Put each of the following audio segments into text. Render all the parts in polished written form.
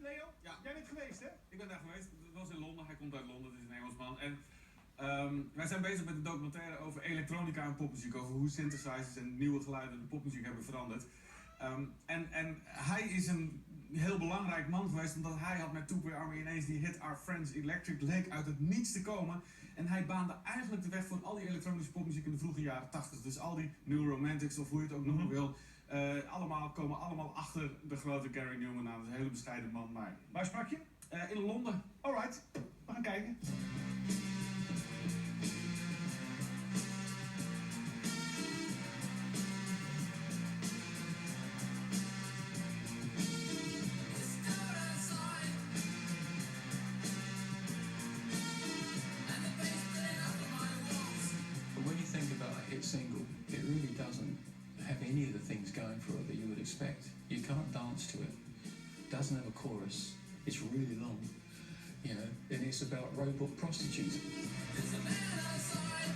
Leo, ja. Jij bent geweest, hè? Ik ben daar geweest. Dat was in Londen. Hij komt uit Londen. Het is een Engelsman. En wij zijn bezig met een documentaire over elektronica en popmuziek. Over hoe synthesizers en nieuwe geluiden de popmuziek hebben veranderd. En hij is een heel belangrijk man geweest, omdat hij had met 2 Army ineens die hit Our Friends Electric, leek uit het niets te komen. En hij baande eigenlijk de weg voor al die elektronische popmuziek in de vroege jaren 80. Dus al die New Romantics, of hoe je het ook noemen wil, komen allemaal achter de grote Gary Numan aan. Dat is een hele bescheiden man, maar... Waar sprak je? In Londen. Alright, we gaan kijken. Hit single, it really doesn't have any of the things going for it that you would expect. You can't dance to it. It doesn't have a chorus. It's really long, you know, and it's about robot prostitutes. There's a man outside,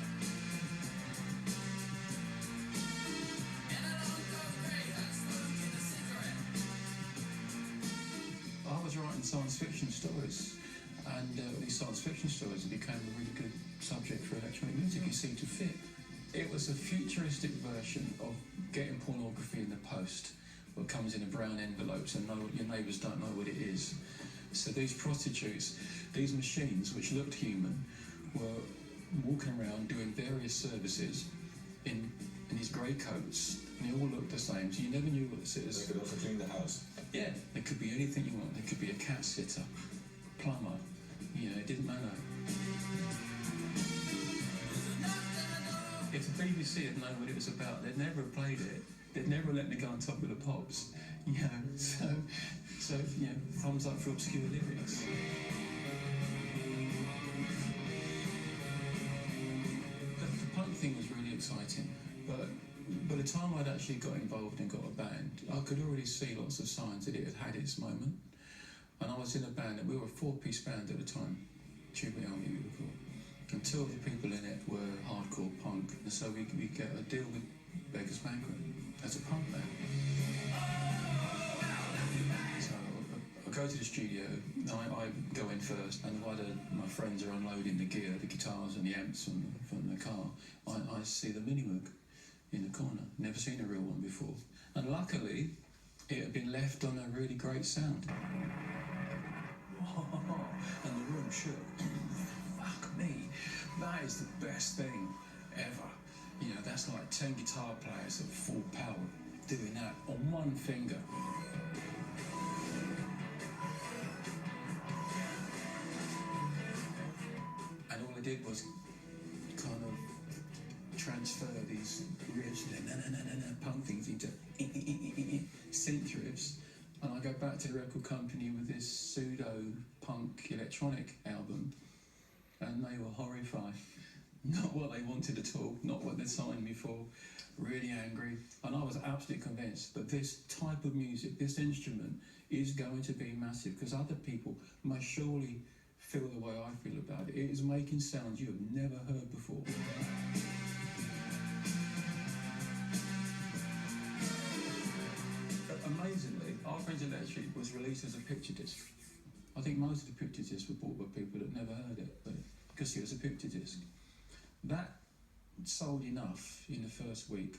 and I don't go great at smoking a cigarette. I was writing science fiction stories, and these science fiction stories became a really good subject for electronic music. It seemed to fit. It was a futuristic version of getting pornography in the post, what comes in a brown envelope, so your neighbours don't know what it is. So these prostitutes, these machines which looked human, were walking around doing various services in these grey coats, and they all looked the same, so you never knew what this is. They could also clean the house. Yeah, it could be anything you want. It could be a cat sitter, plumber, you know, it didn't matter. If the BBC had known what it was about, they'd never have played it. They'd never let me go on Top of the Pops, you know. So you know, thumbs up for obscure lyrics. The punk thing was really exciting, but by the time I'd actually got involved and got a band, I could already see lots of signs that it had had its moment. And I was in a band, and we were a 4-piece band at the time, Tuba Army we were called. And 2 of the people in it were hardcore punk, and so we get a deal with Beggars Banquet as a punk band. So I go to the studio, and I go in first, and while my friends are unloading the gear, the guitars and the amps from the car, I see the Minimoog in the corner. Never seen a real one before. And luckily, it had been left on a really great sound. And the room shook. Fuck me, that is the best thing ever. You know, that's like 10 guitar players at full power doing that on one finger. And all I did was kind of transfer these riffs, punk things into synth riffs. And I go back to the record company with this pseudo-punk electronic album, and they were horrified. Not what they wanted at all, not what they'd signed me for, really angry. And I was absolutely convinced that this type of music, this instrument, is going to be massive, because other people must surely feel the way I feel about it. It is making sounds you have never heard before. Amazingly, Our Friends Electric was released as a picture disc. I think most of the picture discs were bought by people that never heard it, but because it was a picture disc. That sold enough in the first week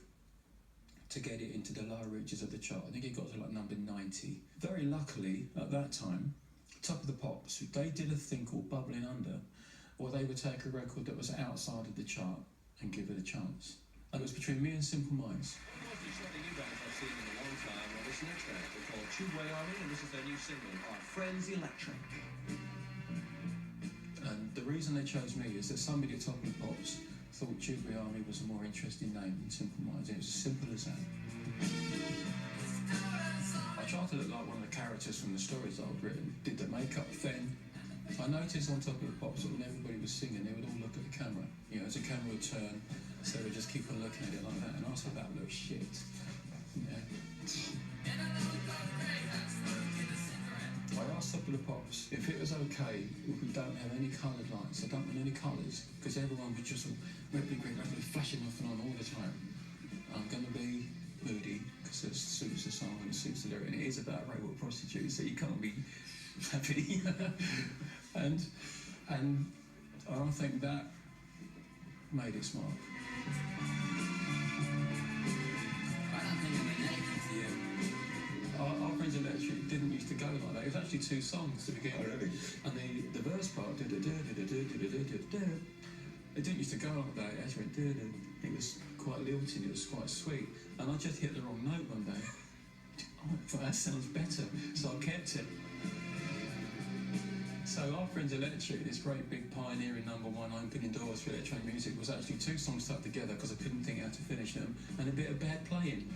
to get it into the lower reaches of the chart. I think it got to like number 90. Very luckily, at that time, Top of the Pops, they did a thing called Bubbling Under, where they would take a record that was outside of the chart and give it a chance. And it was between me and Simple Minds. You guys I've seen in a long time. Well, this next track, they're called Tube Army, and this is their new single, Our Friends Electric. And the reason they chose me is that somebody at Top of the Pops thought Tube Army was a more interesting name than Simple Minds. It was as simple as that. I tried to look like one of the characters from the stories I'd written, did the makeup thing. I noticed on Top of the Pops that when everybody was singing, they would all look at the camera. You know, as the camera would turn, so they would just keep on looking at it like that. And I thought that looked shit. Yeah. I asked Top of the Pops if it was okay if we don't have any coloured lights. I don't want any colours, because everyone would just really flashing off and on all the time. I'm going to be moody, because it suits the song and it suits the lyric, and it is about rape prostitutes, so you can't be happy. and I think that made it smart. Our Friends Electric didn't used to go like that. It was actually 2 songs to begin with. And the verse part, it didn't used to go like that. It actually went, it was quite lilting, it was quite sweet. And I just hit the wrong note one day. I thought that sounds better, so I kept it. So Our Friends Electric, this great big pioneering #1 opening doors for electronic music, was actually 2 songs stuck together because I couldn't think how to finish them, and a bit of bad playing.